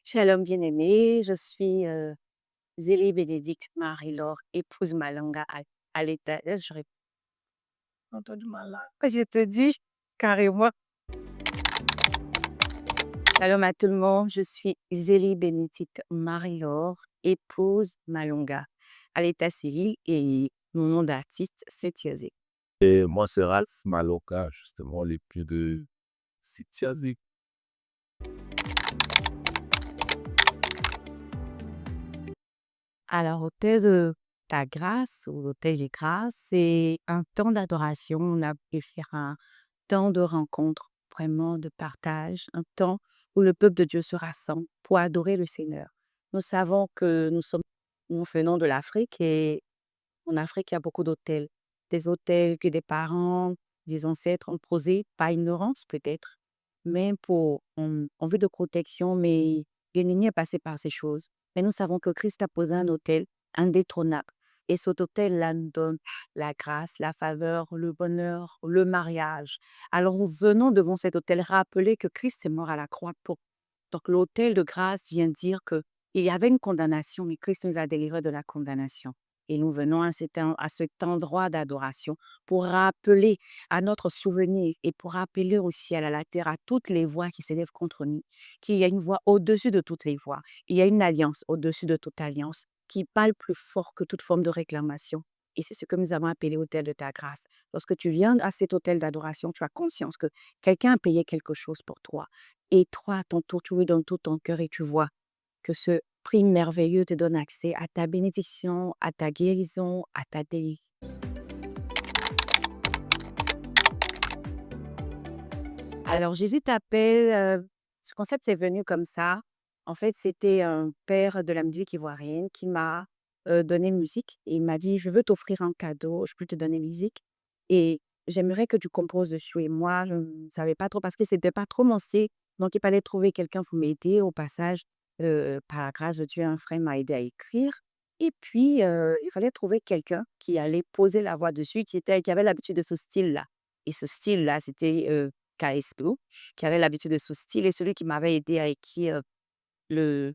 Shalom bien-aimé, je suis Zélie Bénédicte Marie-Laure, épouse Malanga à l'état. J'aurais pas entendu Malanga. Je te dis carrément. Shalom à tout le monde, je suis Zélie Bénédicte Marie-Laure, épouse Malonga à l'état civil et mon nom d'artiste, c'est Tiazé. Et moi, c'est Ralph Maloka, justement, l'époux de Sitiazik. Alors, l'hôtel de ta grâce ou l'hôtel des grâces, c'est un temps d'adoration. On a pu faire un temps de rencontre, vraiment de partage, un temps où le peuple de Dieu se rassemble pour adorer le Seigneur. Nous savons que nous venons de l'Afrique et en Afrique, il y a beaucoup d'hôtels. Des hôtels que des parents, des ancêtres ont posés, pas ignorance peut-être, mais en vue de protection, mais l'ennemi est passé par ces choses. Mais nous savons que Christ a posé un hôtel indétrônable. Et cet hôtel-là nous donne la grâce, la faveur, le bonheur, le mariage. Alors nous venons devant cet hôtel rappeler que Christ est mort à la croix pour. Donc l'hôtel de grâce vient dire que il y avait une condamnation, mais Christ nous a délivrés de la condamnation. Et nous venons à cet endroit d'adoration pour rappeler à notre souvenir et pour rappeler au ciel, à la terre, à toutes les voix qui s'élèvent contre nous, qu'il y a une voix au-dessus de toutes les voix. Il y a une alliance au-dessus de toute alliance qui parle plus fort que toute forme de réclamation. Et c'est ce que nous avons appelé hôtel de ta grâce. Lorsque tu viens à cet hôtel d'adoration, tu as conscience que quelqu'un a payé quelque chose pour toi. Et toi, à ton tour, tu lui donnes tout ton cœur et tu vois que ce prix merveilleux te donne accès à ta bénédiction, à ta guérison, à ta délivrance. Alors, Jésus t'appelle, ce concept est venu comme ça. En fait, c'était un père de la musique ivoirienne qui m'a donné une musique et il m'a dit, je veux t'offrir un cadeau, je peux te donner une musique et j'aimerais que tu composes dessus. Et moi, je ne savais pas trop parce que c'était pas trop mon style. Donc, il fallait trouver quelqu'un pour m'aider. Au passage, par la grâce de Dieu, un frère m'a aidé à écrire. Et puis, il fallait trouver quelqu'un qui allait poser la voix dessus, qui avait l'habitude de ce style-là. Et ce style-là, c'était KSO, qui avait l'habitude de ce style. Et celui qui m'avait aidé à écrire le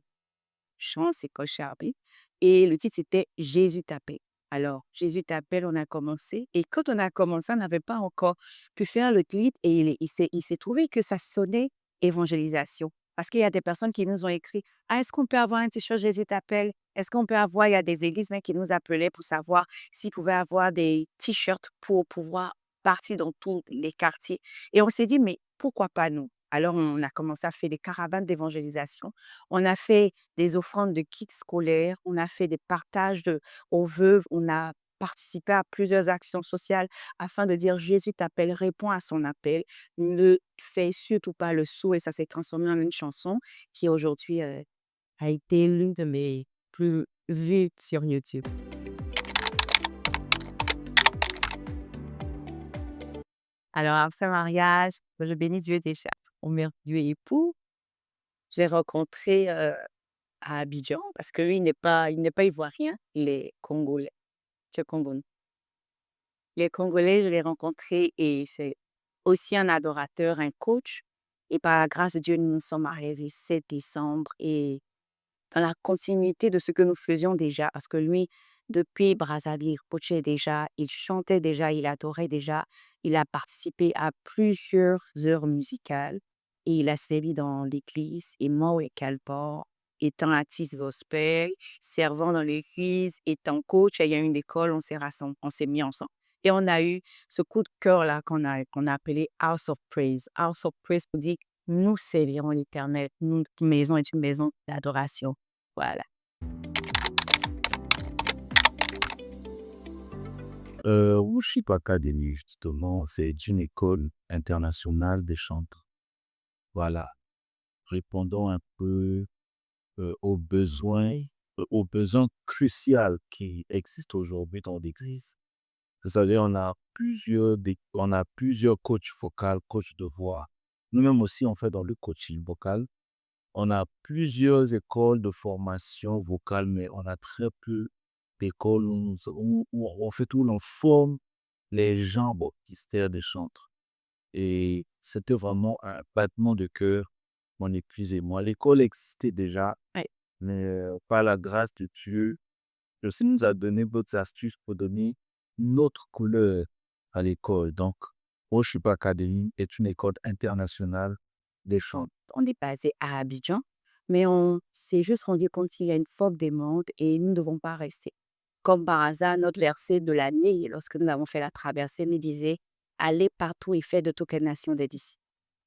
chant, c'est Kocharbi. Et le titre, c'était Jésus t'appelle. Alors, Jésus t'appelle, on a commencé. Et quand on a commencé, on n'avait pas encore pu faire le clip. Et il s'est trouvé que ça sonnait évangélisation. Parce qu'il y a des personnes qui nous ont écrit, ah, est-ce qu'on peut avoir un t-shirt Jésus t'appelle? Est-ce qu'on peut avoir, il y a des églises même qui nous appelaient pour savoir s'ils pouvaient avoir des t-shirts pour pouvoir partir dans tous les quartiers. Et on s'est dit, mais pourquoi pas nous? Alors, on a commencé à faire des caravanes d'évangélisation. On a fait des offrandes de kits scolaires, on a fait des partages aux veuves, on a participé à plusieurs actions sociales afin de dire Jésus t'appelle, réponds à son appel, ne fais surtout pas le sourd et ça s'est transformé en une chanson qui aujourd'hui a été l'une de mes plus vues sur YouTube. Alors après mariage, je bénis Dieu des chats, mon merveilleux époux, j'ai rencontré à Abidjan parce que lui, il n'est pas ivoirien, il est congolais. Tu es congolais. Les Congolais, je l'ai rencontré et c'est aussi un adorateur, un coach. Et par la grâce de Dieu, nous nous sommes mariés le 7 décembre et dans la continuité de ce que nous faisions déjà, parce que lui, depuis Brazzaville, il coachait déjà, il chantait déjà, il adorait déjà, il a participé à plusieurs heures musicales et il a servi dans l'église, et moi et Calport, étant artiste gospel, servant dans l'église, étant coach, et il y a une école, on s'est mis ensemble. Et on a eu ce coup de cœur-là qu'on a appelé House of Praise. House of Praise pour dire, nous servirons l'Éternel. Notre maison est une maison d'adoration. Voilà. Worship Academy, justement, c'est une école internationale des chantres. Voilà, répondant un peu aux besoins cruciaux qui existent aujourd'hui dans l'Église. C'est-à-dire, on a plusieurs coachs vocaux, coachs de voix. Nous-mêmes aussi, on fait dans le coaching vocal. On a plusieurs écoles de formation vocale, mais on a très peu d'écoles où on forme les gens baptistères des chantres. Et c'était vraiment un battement de cœur mon épouse et moi. L'école existait déjà, Ouais. mais par la grâce de Dieu, Dieu aussi nous a donné d'autres astuces pour donner une autre couleur à l'école. Donc, Worship Academy est une école internationale des chants. On est basé à Abidjan, mais on s'est juste rendu compte qu'il y a une forte demande et nous ne devons pas rester. Comme par hasard, notre verset de l'année, lorsque nous avons fait la traversée, nous disait: allez partout et faites de toutes les nations des disciples.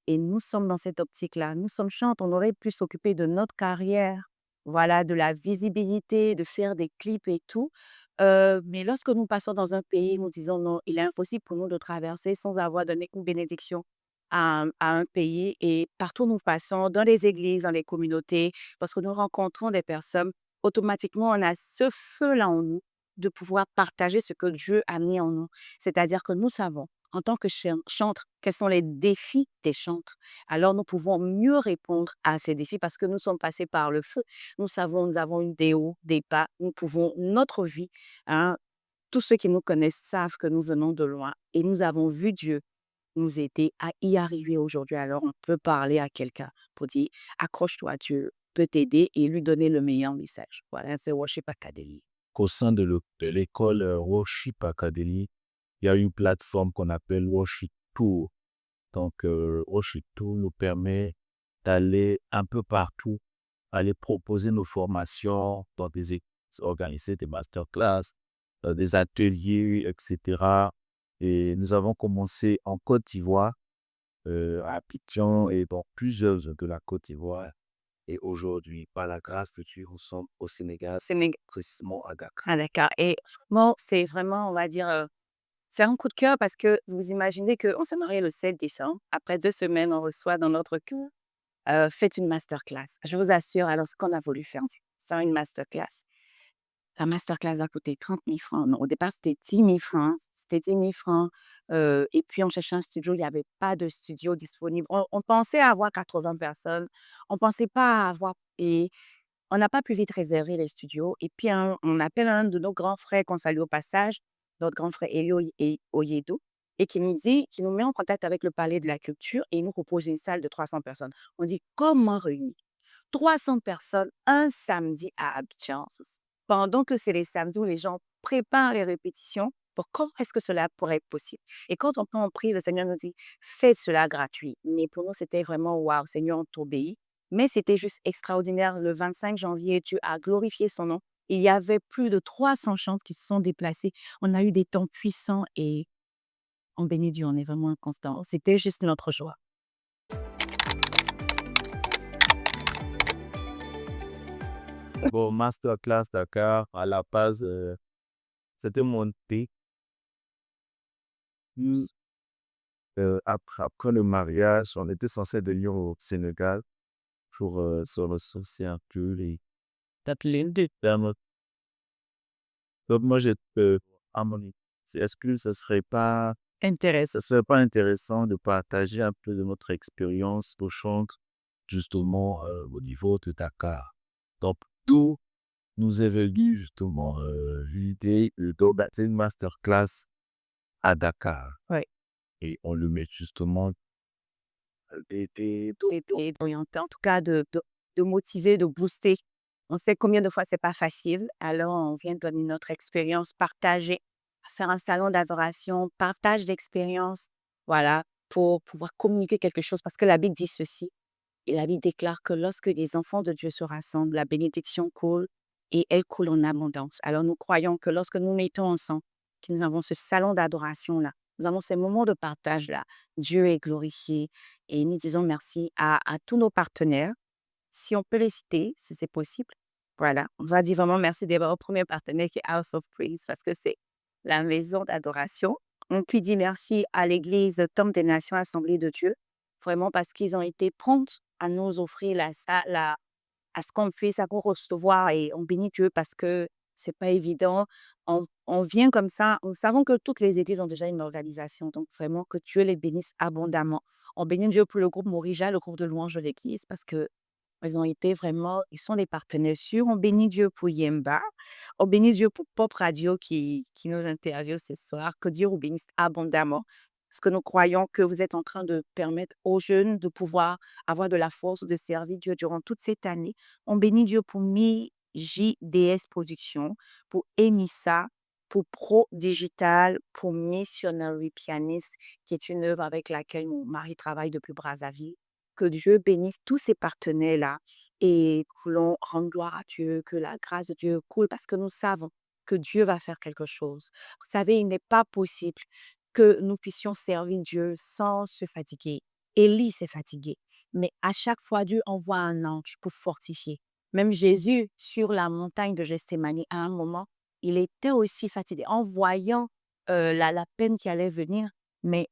Et nous sommes dans cette optique-là. Nous sommes chantes, on aurait pu s'occuper de notre carrière, voilà, de la visibilité, de faire des clips et tout. Mais lorsque nous passons dans un pays, nous disons non, il est impossible pour nous de traverser sans avoir donné une bénédiction à un pays. Et partout où nous passons, dans les églises, dans les communautés, parce que nous rencontrons des personnes, automatiquement, on a ce feu-là en nous de pouvoir partager ce que Dieu a mis en nous. C'est-à-dire que nous savons en tant que chantres, quels sont les défis des chantres. Alors, nous pouvons mieux répondre à ces défis parce que nous sommes passés par le feu. Nous savons, nous avons eu des hauts, des bas. Nous pouvons, notre vie, hein, tous ceux qui nous connaissent savent que nous venons de loin et nous avons vu Dieu nous aider à y arriver aujourd'hui. Alors, on peut parler à quelqu'un pour dire, accroche-toi, Dieu peut t'aider et lui donner le meilleur message. Voilà, c'est Worship Academy. Qu'au sein de l'école Worship Academy, il y a une plateforme qu'on appelle Worship Tour. Donc, Worship Tour nous permet d'aller un peu partout, aller proposer nos formations dans des organiser des masterclass, des ateliers, etc. Et nous avons commencé en Côte d'Ivoire, à Abidjan et dans plusieurs zones de la Côte d'Ivoire. Et aujourd'hui, par la grâce de Dieu, nous sommes au Sénégal, Sénégal. précisément à Dakar. Ah, d'accord. Et vraiment, c'est vraiment, on va dire, c'est un coup de cœur parce que vous imaginez qu'on s'est marié le 7 décembre. Après 2 semaines, on reçoit dans notre cœur, faites une masterclass. Je vous assure, alors ce qu'on a voulu faire une masterclass. La masterclass a coûté 30 000 francs. Non, au départ, c'était 10 000 francs. C'était 10 000 francs. Et puis, on cherchait un studio. Il n'y avait pas de studio disponible. On pensait avoir 80 personnes. On ne pensait pas avoir. Et on n'a pas pu vite réserver les studios. Et puis, on appelle un de nos grands frères qu'on salue au passage, notre grand frère Elio Oyedo, et qui nous met en contact avec le Palais de la Culture et il nous propose une salle de 300 personnes. On dit, comment réunir 300 personnes un samedi à Abidjan, pendant que c'est les samedis où les gens préparent les répétitions pour comment est-ce que cela pourrait être possible. Et quand on prie, le Seigneur nous dit, faites cela gratuit. Mais pour nous, c'était vraiment, waouh, Seigneur, on t'obéit. Mais c'était juste extraordinaire. Le 25 janvier, Dieu a glorifié son nom. Il y avait plus de 300 chants qui se sont déplacés. On a eu des temps puissants et on bénit Dieu, on est vraiment constant. C'était juste notre joie. Bon, masterclass Dakar, à la base, c'était monté plus après le mariage. On était censé venir au Sénégal pour se ressourcer un peu. Et peut-être l'une des termes. Donc, moi, j'ai à mon avis, est-ce que Intéressant. ça serait pas intéressant de partager un peu de notre expérience au chantre, justement, au niveau de Dakar? Donc, d'où nous est venue justement l'idée d'organiser une masterclass à Dakar. Oui. Et on le met justement D'orienter, en tout cas de motiver, de booster. On sait combien de fois c'est pas facile. Alors, on vient donner notre expérience, partager, faire un salon d'adoration, partage d'expérience, voilà, pour pouvoir communiquer quelque chose. Parce que la Bible dit ceci, et la Bible déclare que lorsque les enfants de Dieu se rassemblent, la bénédiction coule et elle coule en abondance. Alors, nous croyons que lorsque nous mettons ensemble, que nous avons ce salon d'adoration-là, nous avons ces moments de partage-là, Dieu est glorifié et nous disons merci à tous nos partenaires. Si on peut les citer, si c'est possible. Voilà, on va dire vraiment merci d'abord au premier partenaire qui est House of Praise parce que c'est la maison d'adoration. On peut dire merci à l'Église Temple des Nations Assemblée de Dieu, vraiment parce qu'ils ont été prompts à nous offrir à ce qu'on fait, ça qu'on recevoir et on bénit Dieu parce que c'est pas évident. On vient comme ça, nous savons que toutes les églises ont déjà une organisation, donc vraiment que Dieu les bénisse abondamment. On bénit Dieu pour le groupe Morija, le groupe de louange de l'église, parce que ils ont été vraiment, ils sont des partenaires sûrs. On bénit Dieu pour Yemba. On bénit Dieu pour Pop Radio qui nous interviewe ce soir. Que Dieu vous bénisse abondamment. parce que nous croyons que vous êtes en train de permettre aux jeunes de pouvoir avoir de la force de servir Dieu durant toute cette année. On bénit Dieu pour MiJDS Productions, pour Emissa, pour Pro Digital, pour Missionary Pianist, qui est une œuvre avec laquelle mon mari travaille depuis Brazzaville. Que Dieu bénisse tous ces partenaires-là et nous voulons rendre gloire à Dieu, que la grâce de Dieu coule parce que nous savons que Dieu va faire quelque chose. Vous savez, il n'est pas possible que nous puissions servir Dieu sans se fatiguer. Élie s'est fatigué, mais à chaque fois, Dieu envoie un ange pour fortifier. Même Jésus, sur la montagne de Gethsémani, à un moment, il était aussi fatigué en voyant la peine qui allait venir, mais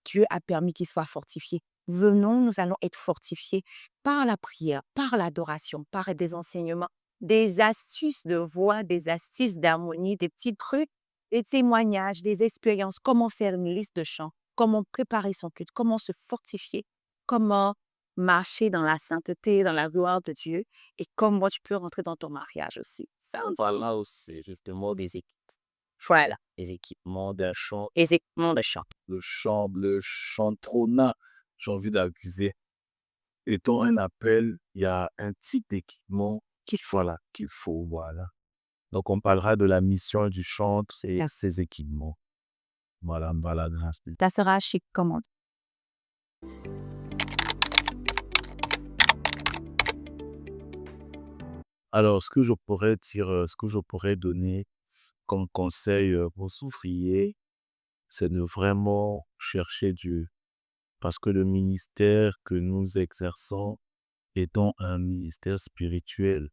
Dieu a permis qu'il soit fortifié. Venons, nous allons être fortifiés par la prière, par l'adoration, par des enseignements, des astuces de voix, des astuces d'harmonie, des petits trucs, des témoignages, des expériences, comment faire une liste de chants, comment préparer son culte, comment se fortifier, comment marcher dans la sainteté, dans la gloire de Dieu et comment tu peux rentrer dans ton mariage aussi. Ça, on Voilà aussi, justement, voilà, des équipements d'un chant, les équipements de chant. le chantrona, j'ai envie d'accuser. Étant un appel, il y a un petit équipement qu'il faut, voilà. Donc, on parlera de la mission du chantre et Bien. ses équipements. Voilà, voilà, grâce. Ça sera chic comment. Alors, ce que je pourrais donner comme conseil aux ouvriers, c'est de vraiment chercher Dieu. Parce que le ministère que nous exerçons étant un ministère spirituel,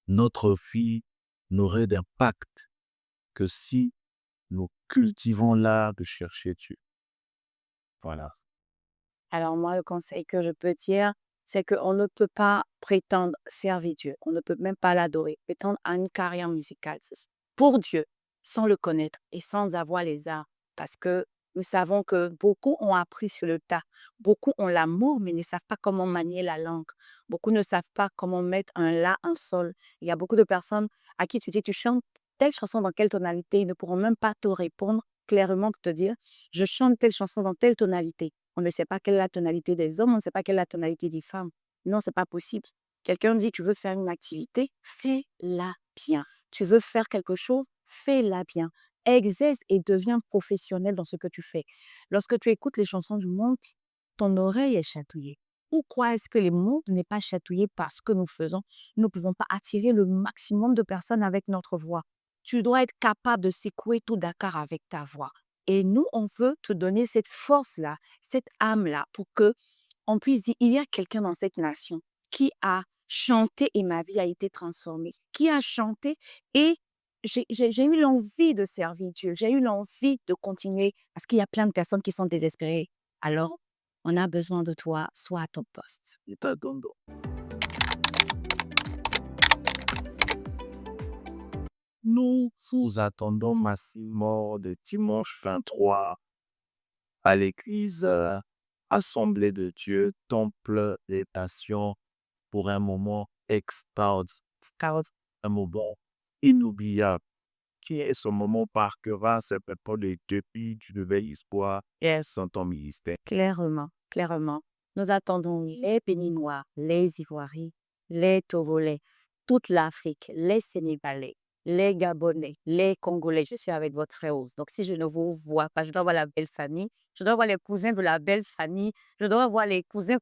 notre vie n'aurait d'impact que si nous cultivons l'art de chercher Dieu. Voilà. Alors moi, le conseil que je peux dire, c'est qu'on ne peut pas prétendre servir Dieu. On ne peut même pas l'adorer. Prétendre à une carrière musicale pour Dieu, sans le connaître et sans avoir les arts. Parce que nous savons que beaucoup ont appris sur le tas. Beaucoup ont l'amour, mais ne savent pas comment manier la langue. Beaucoup ne savent pas comment mettre un la, un sol. Il y a beaucoup de personnes à qui tu dis, tu chantes telle chanson dans quelle tonalité. Ils ne pourront même pas te répondre clairement pour te dire, je chante telle chanson dans telle tonalité. On ne sait pas quelle est la tonalité des hommes, on ne sait pas quelle est la tonalité des femmes. Non, c'est pas possible. Quelqu'un dit, tu veux faire une activité, fais-la bien. Tu veux faire quelque chose, fais-la bien. Exerce et deviens professionnel dans ce que tu fais. Lorsque tu écoutes les chansons du monde, ton oreille est chatouillée. Pourquoi est-ce que le monde n'est pas chatouillé par ce que nous faisons? Nous ne pouvons pas attirer le maximum de personnes avec notre voix. Tu dois être capable de secouer tout Dakar avec ta voix. Et nous, on veut te donner cette force-là, cette âme-là, pour que on puisse dire, il y a quelqu'un dans cette nation qui a chanté et ma vie a été transformée, qui a chanté et j'ai eu l'envie de servir Dieu, j'ai eu l'envie de continuer parce qu'il y a plein de personnes qui sont désespérées. Alors, on a besoin de toi, sois à ton poste. Et t'attendons. Nous vous attendons massivement de dimanche 23 à l'église Assemblée de Dieu, Temple des Nations, pour un moment extraordinaire, un moment inoubliable, qui est ce moment marquera ce peuple de depuis du nouvel espoir et sans ton ministère. Clairement, clairement. Nous attendons les Béninois, les Ivoiriens, les Togolais, toute l'Afrique, les Sénégalais, les Gabonais, les Congolais. Je suis avec votre frère Ous. Donc, si je ne vous vois pas, je dois voir la belle famille, je dois voir les cousins de la belle famille, je dois voir les cousins,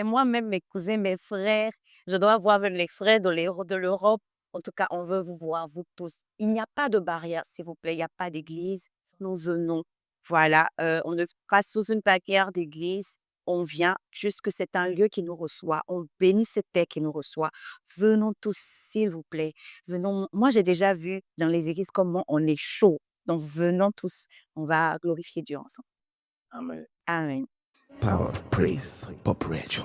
moi-même mes cousins, mes frères, je dois voir même les frères de l'Europe. En tout cas, on veut vous voir, vous tous. Il n'y a pas de barrière, s'il vous plaît, il n'y a pas d'église. Nous venons. Voilà, on ne pas sous une bannière d'église, on vient juste que c'est un lieu qui nous reçoit. On bénit cette terre qui nous reçoit. Venons tous, s'il vous plaît. Venons. Moi, j'ai déjà vu dans les églises comment on est chaud. Donc, venons tous. On va glorifier Dieu ensemble. Amen. Amen. Power of praise, Pop Radio.